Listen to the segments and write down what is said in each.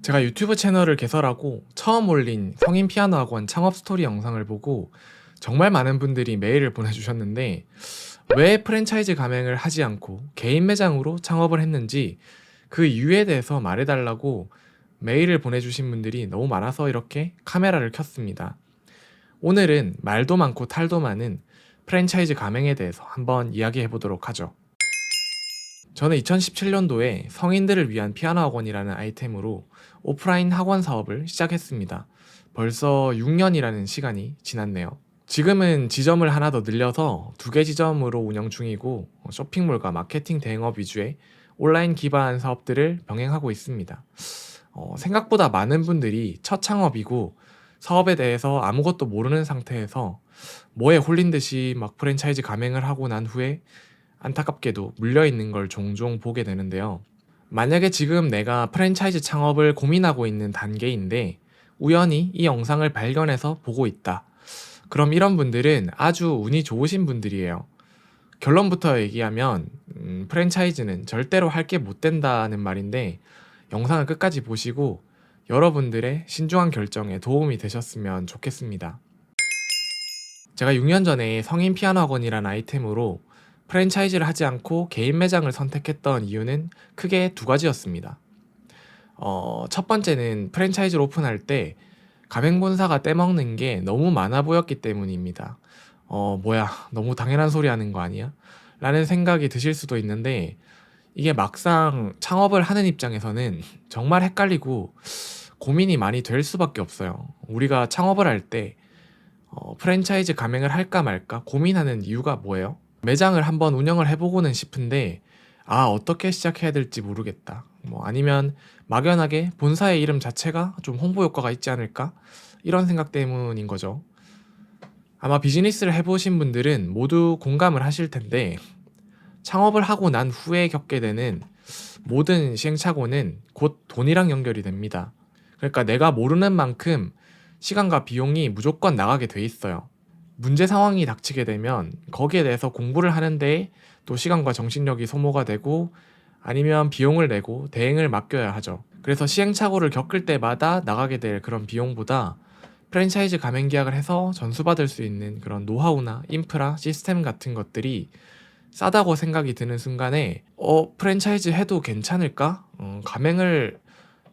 제가 유튜브 채널을 개설하고 처음 올린 성인 피아노 학원 창업 스토리 영상을 보고 정말 많은 분들이 메일을 보내주셨는데, 왜 프랜차이즈 가맹을 하지 않고 개인 매장으로 창업을 했는지 그 이유에 대해서 말해달라고 메일을 보내주신 분들이 너무 많아서 이렇게 카메라를 켰습니다. 오늘은 말도 많고 탈도 많은 프랜차이즈 가맹에 대해서 한번 이야기해 보도록 하죠. 저는 2017년도에 성인들을 위한 피아노 학원이라는 아이템으로 오프라인 학원 사업을 시작했습니다. 벌써 6년이라는 시간이 지났네요. 지금은 지점을 하나 더 늘려서 2개 지점으로 운영 중이고, 쇼핑몰과 마케팅 대행업 위주의 온라인 기반 사업들을 병행하고 있습니다. 생각보다 많은 분들이 첫 창업이고 사업에 대해서 아무것도 모르는 상태에서 뭐에 홀린 듯이 막 프랜차이즈 가맹을 하고 난 후에 안타깝게도 물려있는 걸 종종 보게 되는데요. 만약에 지금 내가 프랜차이즈 창업을 고민하고 있는 단계인데 우연히 이 영상을 발견해서 보고 있다. 그럼 이런 분들은 아주 운이 좋으신 분들이에요. 결론부터 얘기하면 프랜차이즈는 절대로 할 게 못 된다는 말인데, 영상을 끝까지 보시고 여러분들의 신중한 결정에 도움이 되셨으면 좋겠습니다. 제가 6년 전에 성인 피아노 학원이라는 아이템으로 프랜차이즈를 하지 않고 개인 매장을 선택했던 이유는 크게 2가지였습니다. 첫 번째는 프랜차이즈를 오픈할 때 가맹본사가 떼먹는 게 너무 많아 보였기 때문입니다. 뭐야, 너무 당연한 소리 하는 거 아니야? 라는 생각이 드실 수도 있는데, 이게 막상 창업을 하는 입장에서는 정말 헷갈리고 고민이 많이 될 수밖에 없어요. 우리가 창업을 할 때 프랜차이즈 가맹을 할까 말까 고민하는 이유가 뭐예요? 매장을 한번 운영을 해보고는 싶은데, 어떻게 시작해야 될지 모르겠다. 아니면 막연하게 본사의 이름 자체가 좀 홍보 효과가 있지 않을까? 이런 생각 때문인 거죠. 아마 비즈니스를 해보신 분들은 모두 공감을 하실 텐데, 창업을 하고 난 후에 겪게 되는 모든 시행착오는 곧 돈이랑 연결이 됩니다. 그러니까 내가 모르는 만큼 시간과 비용이 무조건 나가게 돼 있어요. 문제 상황이 닥치게 되면 거기에 대해서 공부를 하는데 또 시간과 정신력이 소모가 되고, 아니면 비용을 내고 대행을 맡겨야 하죠. 그래서 시행착오를 겪을 때마다 나가게 될 그런 비용보다 프랜차이즈 가맹 계약을 해서 전수받을 수 있는 그런 노하우나 인프라, 시스템 같은 것들이 싸다고 생각이 드는 순간에 프랜차이즈 해도 괜찮을까? 가맹을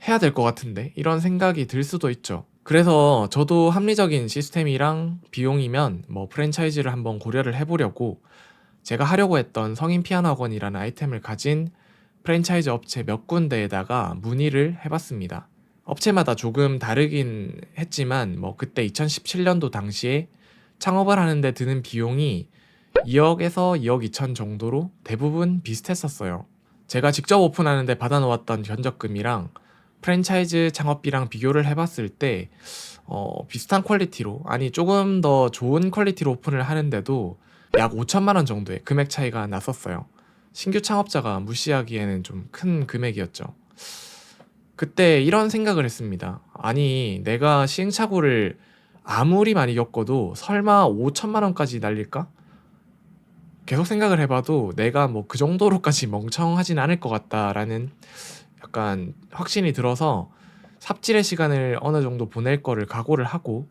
해야 될 것 같은데? 이런 생각이 들 수도 있죠. 그래서 저도 합리적인 시스템이랑 비용이면 프랜차이즈를 한번 고려를 해보려고 제가 하려고 했던 성인 피아노 학원이라는 아이템을 가진 프랜차이즈 업체 몇 군데에다가 문의를 해봤습니다. 업체마다 조금 다르긴 했지만 그때 2017년도 당시에 창업을 하는데 드는 비용이 2억에서 2억 2천 정도로 대부분 비슷했었어요. 제가 직접 오픈하는데 받아놓았던 견적금이랑 프랜차이즈 창업비랑 비교를 해봤을 때 비슷한 퀄리티로, 아니 조금 더 좋은 퀄리티로 오픈을 하는데도 약 5천만 원 정도의 금액 차이가 났었어요. 신규 창업자가 무시하기에는 좀 큰 금액이었죠. 그때 이런 생각을 했습니다. 아니, 내가 시행착오를 아무리 많이 겪어도 설마 5천만 원까지 날릴까? 계속 생각을 해봐도 내가 그 정도로까지 멍청하진 않을 것 같다라는 약간 확신이 들어서 삽질의 시간을 어느 정도 보낼 거를 각오를 하고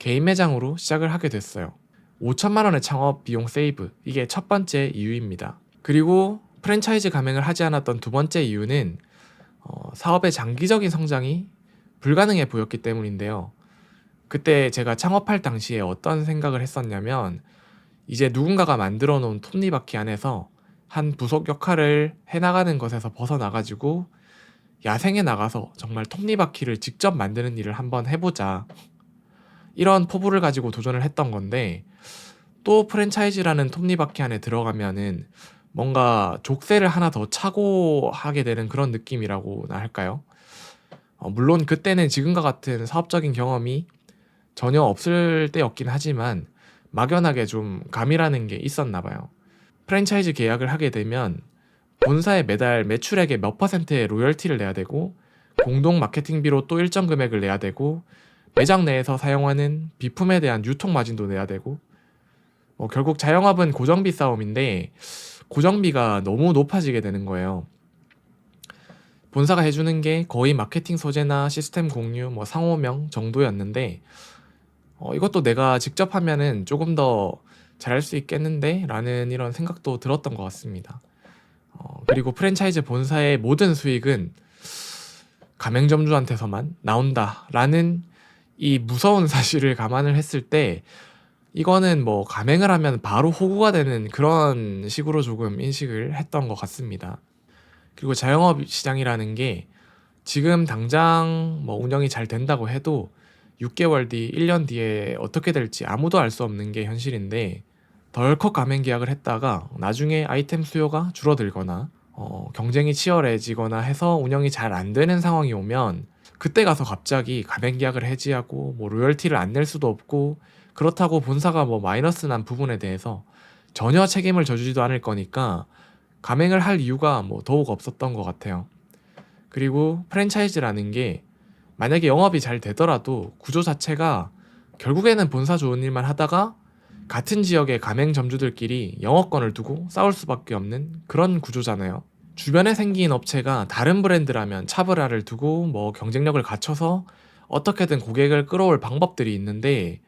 개인 매장으로 시작을 하게 됐어요. 5천만 원의 창업 비용 세이브, 이게 첫 번째 이유입니다. 그리고 프랜차이즈 가맹을 하지 않았던 2번째 이유는 사업의 장기적인 성장이 불가능해 보였기 때문인데요. 그때 제가 창업할 당시에 어떤 생각을 했었냐면, 이제 누군가가 만들어 놓은 톱니바퀴 안에서 한 부속 역할을 해나가는 것에서 벗어나가지고 야생에 나가서 정말 톱니바퀴를 직접 만드는 일을 한번 해보자, 이런 포부를 가지고 도전을 했던 건데, 또 프랜차이즈라는 톱니바퀴 안에 들어가면은 뭔가 족쇄를 하나 더 차고 하게 되는 그런 느낌이라고나 할까요? 물론 그때는 지금과 같은 사업적인 경험이 전혀 없을 때였긴 하지만 막연하게 좀 감이라는 게 있었나 봐요. 프랜차이즈 계약을 하게 되면 본사에 매달 매출액의 몇 퍼센트의 로열티를 내야 되고, 공동 마케팅비로 또 일정 금액을 내야 되고, 매장 내에서 사용하는 비품에 대한 유통 마진도 내야 되고, 결국 자영업은 고정비 싸움인데 고정비가 너무 높아지게 되는 거예요. 본사가 해주는 게 거의 마케팅 소재나 시스템 공유, 뭐 상호명 정도였는데 이것도 내가 직접 하면은 조금 더 잘할 수 있겠는데? 라는 이런 생각도 들었던 것 같습니다. 그리고 프랜차이즈 본사의 모든 수익은 가맹점주한테서만 나온다라는 이 무서운 사실을 감안을 했을 때 이거는 뭐 가맹을 하면 바로 호구가 되는 그런 식으로 조금 인식을 했던 것 같습니다. 그리고 자영업 시장이라는 게 지금 당장 뭐 운영이 잘 된다고 해도 6개월 뒤, 1년 뒤에 어떻게 될지 아무도 알 수 없는 게 현실인데 덜컥 가맹 계약을 했다가 나중에 아이템 수요가 줄어들거나 경쟁이 치열해지거나 해서 운영이 잘 안 되는 상황이 오면 그때 가서 갑자기 가맹 계약을 해지하고 뭐 로열티를 안 낼 수도 없고 그렇다고 본사가 뭐 마이너스 난 부분에 대해서 전혀 책임을 져주지도 않을 거니까 가맹을 할 이유가 뭐 더욱 없었던 것 같아요. 그리고 프랜차이즈라는 게 만약에 영업이 잘 되더라도 구조 자체가 결국에는 본사 좋은 일만 하다가 같은 지역의 가맹점주들끼리 영업권을 두고 싸울 수밖에 없는 그런 구조잖아요. 주변에 생긴 업체가 다른 브랜드라면 차별화를 두고 뭐 경쟁력을 갖춰서 어떻게든 고객을 끌어올 방법들이 있는데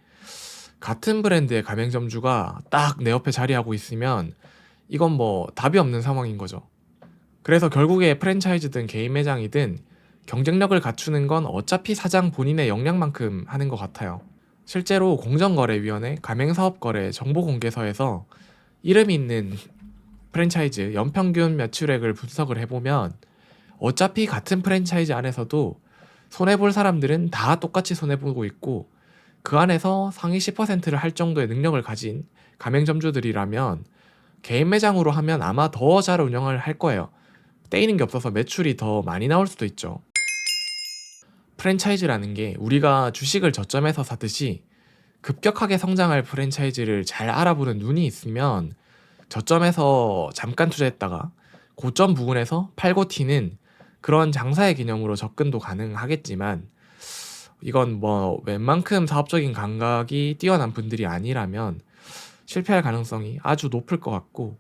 같은 브랜드의 가맹점주가 딱 내 옆에 자리하고 있으면 이건 뭐 답이 없는 상황인 거죠. 그래서 결국에 프랜차이즈든 개인 매장이든 경쟁력을 갖추는 건 어차피 사장 본인의 역량만큼 하는 것 같아요. 실제로 공정거래위원회 가맹사업거래 정보공개서에서 이름이 있는 프랜차이즈 연평균 매출액을 분석을 해보면 어차피 같은 프랜차이즈 안에서도 손해볼 사람들은 다 똑같이 손해보고 있고 그 안에서 상위 10%를 할 정도의 능력을 가진 가맹점주들이라면 개인 매장으로 하면 아마 더 잘 운영을 할 거예요. 떼이는 게 없어서 매출이 더 많이 나올 수도 있죠. 프랜차이즈라는 게 우리가 주식을 저점에서 사듯이 급격하게 성장할 프랜차이즈를 잘 알아보는 눈이 있으면 저점에서 잠깐 투자했다가 고점 부근에서 팔고 튀는 그런 장사의 개념으로 접근도 가능하겠지만 이건 뭐 웬만큼 사업적인 감각이 뛰어난 분들이 아니라면 실패할 가능성이 아주 높을 것 같고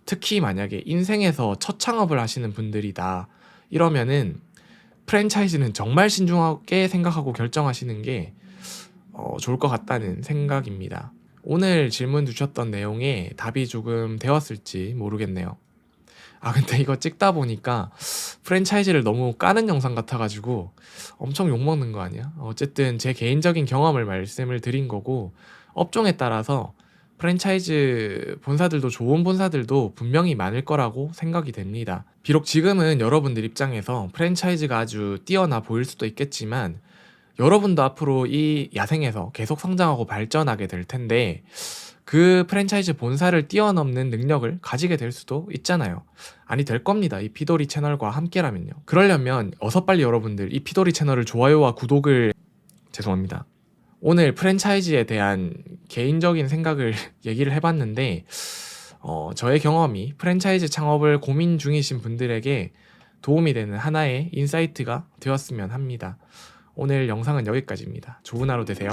특히 만약에 인생에서 첫 창업을 하시는 분들이다 이러면은 프랜차이즈는 정말 신중하게 생각하고 결정하시는 게 좋을 것 같다는 생각입니다. 오늘 질문 주셨던 내용에 답이 조금 되었을지 모르겠네요. 근데 이거 찍다 보니까 프랜차이즈를 너무 까는 영상 같아가지고 엄청 욕먹는 거 아니야? 어쨌든 제 개인적인 경험을 말씀을 드린 거고 업종에 따라서 프랜차이즈 본사들도 좋은 본사들도 분명히 많을 거라고 생각이 됩니다. 비록 지금은 여러분들 입장에서 프랜차이즈가 아주 뛰어나 보일 수도 있겠지만 여러분도 앞으로 이 야생에서 계속 성장하고 발전하게 될 텐데 그 프랜차이즈 본사를 뛰어넘는 능력을 가지게 될 수도 있잖아요. 아니 될 겁니다. 이 피도리 채널과 함께라면요. 그러려면 어서 빨리 여러분들 이 피도리 채널을 좋아요와 구독을 죄송합니다. 오늘 프랜차이즈에 대한 개인적인 생각을 얘기를 해봤는데 저의 경험이 프랜차이즈 창업을 고민 중이신 분들에게 도움이 되는 하나의 인사이트가 되었으면 합니다. 오늘 영상은 여기까지입니다. 좋은 하루 되세요.